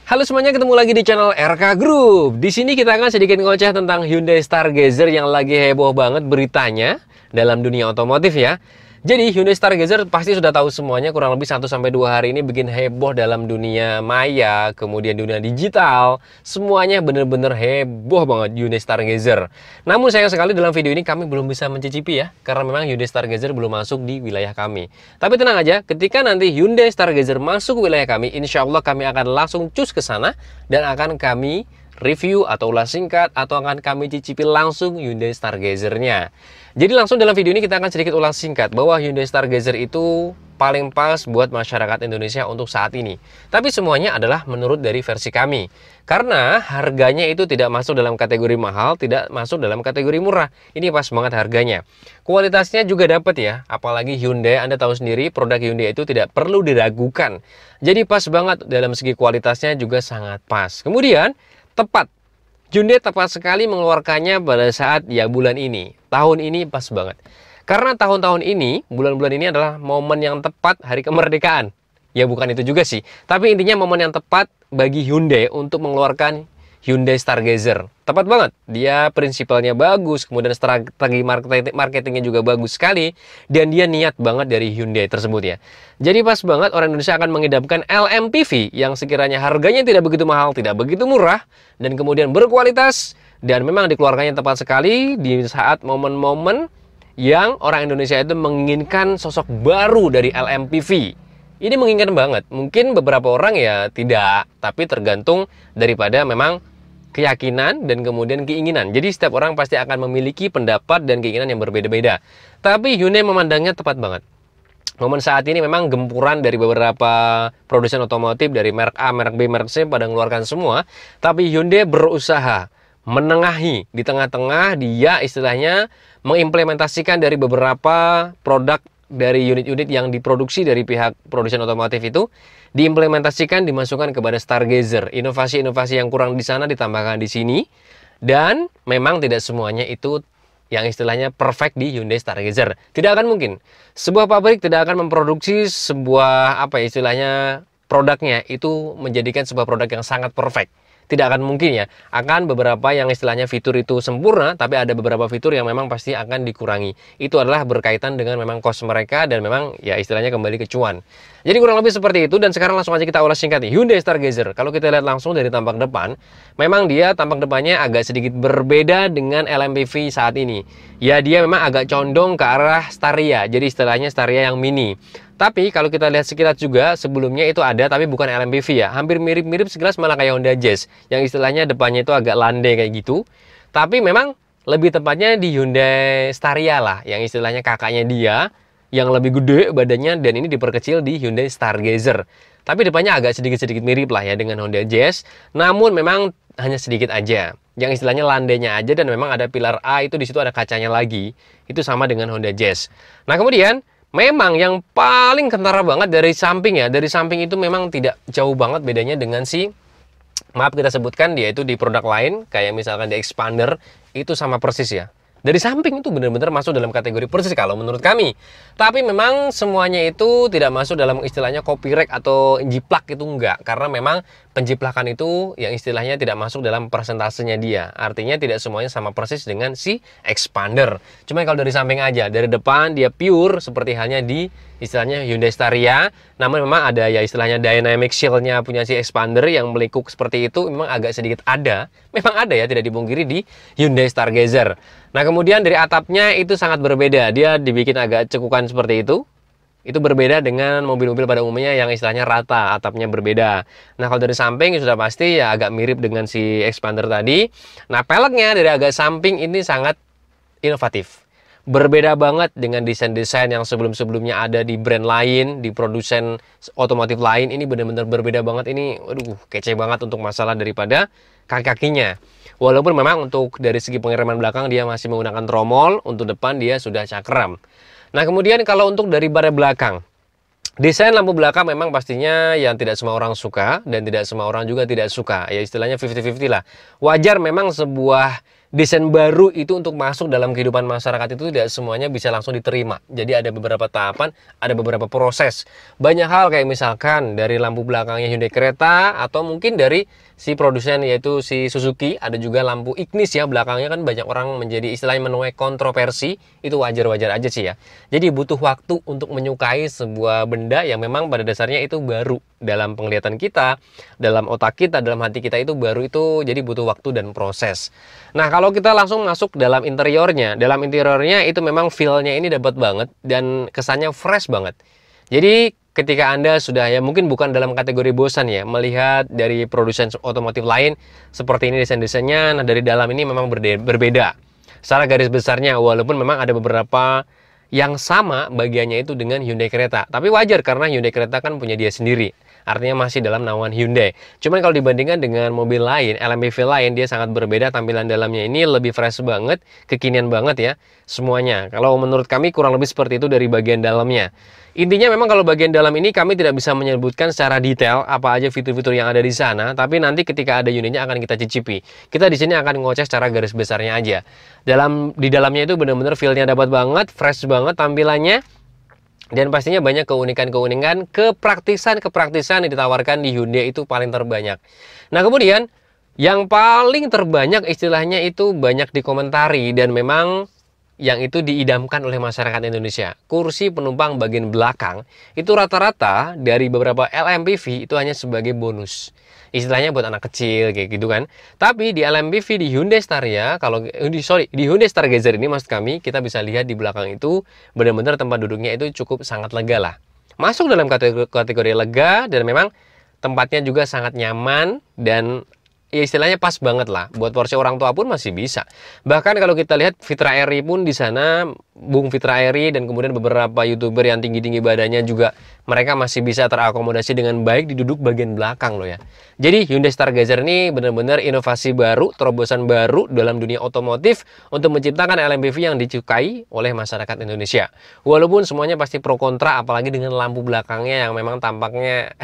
Halo semuanya, ketemu lagi di channel RK Group. Di sini kita akan sedikit ngoceh tentang Hyundai Stargazer yang lagi heboh banget beritanya dalam dunia otomotif ya. Jadi Hyundai Stargazer pasti sudah tahu semuanya, kurang lebih 1-2 hari ini bikin heboh dalam dunia maya, kemudian dunia digital. Semuanya bener-bener heboh banget Hyundai Stargazer. Namun sayang sekali dalam video ini kami belum bisa mencicipi ya, karena memang Hyundai Stargazer belum masuk di wilayah kami. Tapi tenang aja, ketika nanti Hyundai Stargazer masuk wilayah kami, insya Allah kami akan langsung cus ke sana dan akan kami review atau ulas singkat atau akan kami cicipi langsung Hyundai Stargazer-nya. Jadi langsung dalam video ini kita akan sedikit ulas singkat bahwa Hyundai Stargazer itu paling pas buat masyarakat Indonesia untuk saat ini. Tapi semuanya adalah menurut dari versi kami. Karena harganya itu tidak masuk dalam kategori mahal, tidak masuk dalam kategori murah. Ini pas banget harganya. Kualitasnya juga dapat ya. Apalagi Hyundai, Anda tahu sendiri produk Hyundai itu tidak perlu diragukan. Jadi pas banget dalam segi kualitasnya juga sangat pas. Kemudian tepat. Hyundai tepat sekali mengeluarkannya pada saat ya bulan ini. Tahun ini pas banget. Karena tahun-tahun ini, bulan-bulan ini adalah momen yang tepat hari kemerdekaan. Ya bukan itu juga sih. Tapi intinya momen yang tepat bagi Hyundai untuk mengeluarkan Hyundai Stargazer. Tepat banget. Dia prinsipalnya bagus, kemudian strategi marketingnya juga bagus sekali. Dan dia niat banget dari Hyundai tersebut ya. Jadi pas banget orang Indonesia akan mengidamkan LMPV yang sekiranya harganya tidak begitu mahal, tidak begitu murah, dan kemudian berkualitas. Dan memang dikeluarkannya tepat sekali di saat momen-momen yang orang Indonesia itu menginginkan sosok baru dari LMPV. Ini menginginkan banget. Mungkin beberapa orang ya tidak, tapi tergantung daripada memang keyakinan dan kemudian keinginan. Jadi setiap orang pasti akan memiliki pendapat dan keinginan yang berbeda-beda. Tapi Hyundai memandangnya tepat banget. Momen saat ini memang gempuran dari beberapa produsen otomotif dari merek A, merek B, merek C pada mengeluarkan semua. Tapi Hyundai berusaha menengahi. Di tengah-tengah dia istilahnya mengimplementasikan dari beberapa produk dari unit-unit yang diproduksi dari pihak produsen otomotif itu diimplementasikan, dimasukkan kepada Stargazer. Inovasi-inovasi yang kurang di sana ditambahkan di sini, dan memang tidak semuanya itu yang istilahnya perfect di Hyundai Stargazer. Tidak akan mungkin sebuah pabrik tidak akan memproduksi sebuah istilahnya produknya itu menjadikan sebuah produk yang sangat perfect. Tidak akan mungkin ya. Akan beberapa yang istilahnya fitur itu sempurna, tapi ada beberapa fitur yang memang pasti akan dikurangi. Itu adalah berkaitan dengan memang cost mereka dan memang ya istilahnya kembali ke cuan. Jadi kurang lebih seperti itu, dan sekarang langsung aja kita ulas singkat nih. Hyundai Stargazer, kalau kita lihat langsung dari tampak depan, memang dia tampak depannya agak sedikit berbeda dengan LMPV saat ini. Ya dia memang agak condong ke arah Staria, jadi istilahnya Staria yang mini. Tapi kalau kita lihat sekilas juga sebelumnya itu ada, tapi bukan LMPV ya. Hampir mirip-mirip sekilas malah kayak Honda Jazz, yang istilahnya depannya itu agak landai kayak gitu. Tapi memang lebih tepatnya di Hyundai Staria lah, yang istilahnya kakaknya dia, yang lebih gede badannya, dan ini diperkecil di Hyundai Stargazer. Tapi depannya agak sedikit-sedikit mirip lah ya dengan Honda Jazz. Namun memang hanya sedikit aja. Yang istilahnya landainya aja, dan memang ada pilar A itu di situ ada kacanya lagi. Itu sama dengan Honda Jazz. Nah kemudian memang yang paling kentara banget dari samping ya. Dari samping itu memang tidak jauh banget bedanya dengan maaf kita sebutkan dia itu di produk lain. Kayak misalkan di Expander, itu sama persis ya. Dari samping itu benar-benar masuk dalam kategori persis kalau menurut kami. Tapi memang semuanya itu tidak masuk dalam istilahnya copyright atau jiplak, itu enggak. Karena memang penjiplakan itu yang istilahnya tidak masuk dalam persentasenya dia. Artinya tidak semuanya sama persis dengan si Expander. Cuma kalau dari samping aja, dari depan dia pure seperti halnya di istilahnya Hyundai Staria. Namun memang ada ya istilahnya dynamic shield-nya punya si Expander yang melikuk seperti itu, memang agak sedikit ada. Memang ada ya, tidak dipungkiri di Hyundai Stargazer. Nah kemudian dari atapnya itu sangat berbeda. Dia dibikin agak cekukan seperti itu. Itu berbeda dengan mobil-mobil pada umumnya yang istilahnya rata, atapnya berbeda. Nah kalau dari samping sudah pasti ya agak mirip dengan si Expander tadi. Nah peleknya dari agak samping ini sangat inovatif. Berbeda banget dengan desain-desain yang sebelum-sebelumnya ada di brand lain, di produsen otomotif lain. Ini benar-benar berbeda banget. Ini waduh kece banget untuk masalah daripada kaki-kakinya. Walaupun memang untuk dari segi pengereman belakang dia masih menggunakan tromol, untuk depan dia sudah cakram. Nah kemudian kalau untuk dari bar belakang, desain lampu belakang memang pastinya yang tidak semua orang suka dan tidak semua orang juga tidak suka. Ya istilahnya 50-50 lah. Wajar memang sebuah desain baru itu untuk masuk dalam kehidupan masyarakat itu tidak semuanya bisa langsung diterima. Jadi ada beberapa tahapan, ada beberapa proses. Banyak hal kayak misalkan dari lampu belakangnya Hyundai Creta, atau mungkin dari si produsen yaitu si Suzuki, ada juga lampu Ignis ya belakangnya, kan banyak orang menjadi istilahnya menuai kontroversi, itu wajar-wajar aja sih ya. Jadi butuh waktu untuk menyukai sebuah benda yang memang pada dasarnya itu baru dalam penglihatan kita, dalam otak kita, dalam hati kita itu baru, itu jadi butuh waktu dan proses. Nah, kalau kita langsung masuk dalam interiornya itu memang feel-nya ini dapat banget dan kesannya fresh banget. Jadi ketika Anda sudah, ya mungkin bukan dalam kategori bosan ya melihat dari produsen otomotif lain seperti ini desain-desainnya, nah dari dalam ini memang berbeda secara garis besarnya, walaupun memang ada beberapa yang sama bagiannya itu dengan Hyundai Creta. Tapi wajar karena Hyundai Creta kan punya dia sendiri. Artinya masih dalam naungan Hyundai. Cuman kalau dibandingkan dengan mobil lain, LMPV lain, dia sangat berbeda. Tampilan dalamnya ini lebih fresh banget, kekinian banget ya semuanya. Kalau menurut kami kurang lebih seperti itu dari bagian dalamnya. Intinya memang kalau bagian dalam ini kami tidak bisa menyebutkan secara detail apa aja fitur-fitur yang ada di sana, tapi nanti ketika ada unitnya akan kita cicipi. Kita di sini akan ngoceh secara garis besarnya aja. Di dalamnya itu benar-benar feel-nya dapat banget, fresh banget tampilannya. Dan pastinya banyak keunikan-keunikan, kepraktisan yang ditawarkan di Hyundai itu paling terbanyak. Nah, kemudian yang paling terbanyak istilahnya itu banyak dikomentari dan memang yang itu diidamkan oleh masyarakat Indonesia. Kursi penumpang bagian belakang itu rata-rata dari beberapa LMPV itu hanya sebagai bonus. Istilahnya buat anak kecil kayak gitu kan. Tapi di LMPV di Hyundai Staria, di Hyundai Stargazer ini maksud kami, kita bisa lihat di belakang itu benar-benar tempat duduknya itu cukup sangat lega lah. Masuk dalam kategori lega dan memang tempatnya juga sangat nyaman dan ya istilahnya pas banget lah. Buat porsi orang tua pun masih bisa. Bahkan kalau kita lihat Fitra Eri pun di sana, Bung Fitra Eri dan kemudian beberapa YouTuber yang tinggi-tinggi badannya juga, mereka masih bisa terakomodasi dengan baik di duduk bagian belakang loh ya. Jadi Hyundai Stargazer ini benar-benar inovasi baru, terobosan baru dalam dunia otomotif untuk menciptakan LMPV yang disukai oleh masyarakat Indonesia. Walaupun semuanya pasti pro kontra, apalagi dengan lampu belakangnya yang memang tampaknya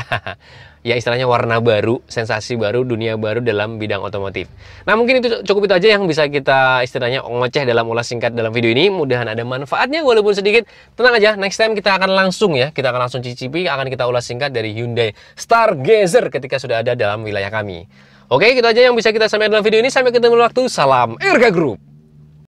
ya istilahnya warna baru, sensasi baru, dunia baru dalam bidang otomotif. Nah, mungkin itu cukup itu aja yang bisa kita istilahnya ngoceh dalam ulas singkat dalam video ini. Mudahan ada manfaatnya walaupun sedikit. Tenang aja, next time kita akan langsung cicipi, akan kita ulas singkat dari Hyundai Stargazer ketika sudah ada dalam wilayah kami. Oke, itu aja yang bisa kita sampaikan dalam video ini. Sampai ketemu waktu. Salam Erga Group.